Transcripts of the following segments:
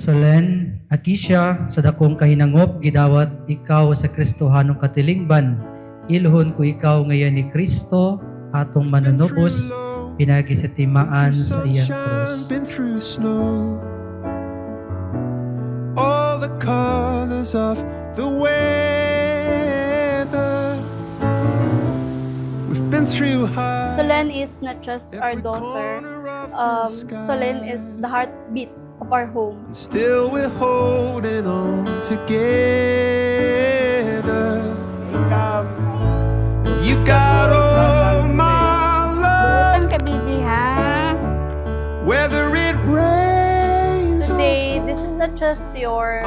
Solen, aki siya sa dakong kahinangop, gidawat ikaw sa Kristohanong katilingban. Ilhon ko ikaw ngayon ni Kristo, atong manunubos, pinagi sa timaan sa iyang krus. Been through snow, all the colors of the weather. We've been through high. Solen is not just our daughter. Solen is the heartbeat of our home. Still we're holding on together. You got all my love, Utang ka, Bibi, ha? whether it rains or Today, this is not just your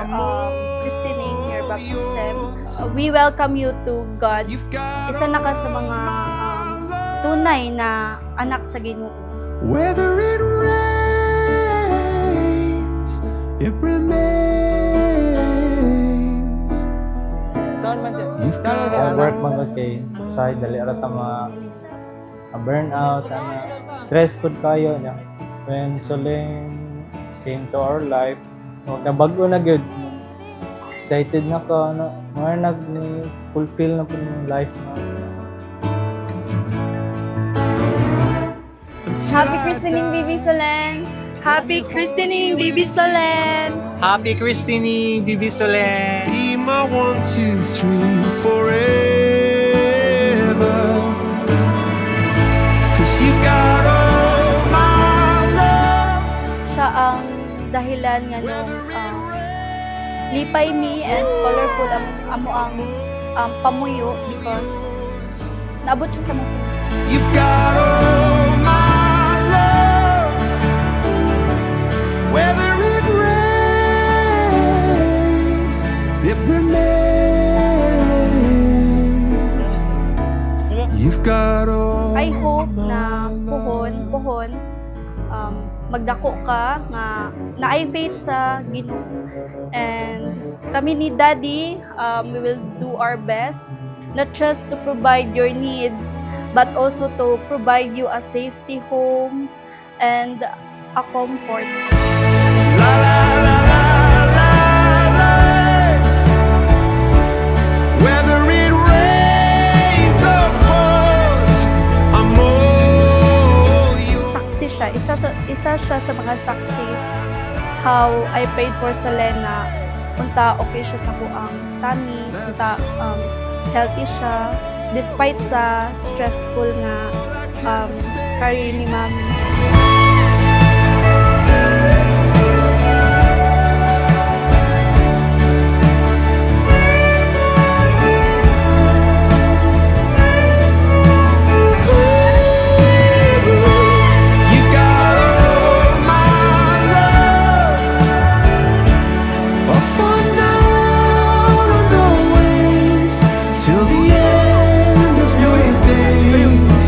christening, your baptism. We welcome you to God. you've got Isa na ka sa mga tunay na anak sa Ginoo. whether it rains, it remains. You've got Work man gud kay side dali ara ta burn out ana stress pud kayo nya when Solen came to our life nabago na gud excited na ka ano nag fulfill na pud yung life na Happy christening, Bibi Solen! Happy christening, Bibi Solen! Happy christening, Bibi Solen! be my 1, 2, 3 forever. 'Cause you got all my love. Siya ang dahilan nga nung lipay me and colorful ang amo ang pamuyo because naabot siya sa mga You've got all my love, whether it rains, it remains. You've got all. I hope na puhon magdako ka nga naay faith sa Ginoo. And kami ni Daddy, we will do our best not just to provide your needs but also to provide you a safety home and a comfort. La la la la la la. Whether it rains or pours, I'm all yours. Saksi siya, isa siya sa mga saksi how I prayed for Selena. Unta okay siya sa kuang tummy, unta healthy siya despite sa stressful nga career ni Mami. You got all my love, for now and always, till the end of your days.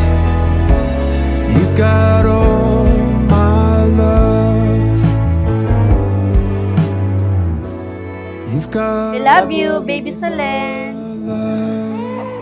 You got all my love. You've got We love you, baby Solen. love.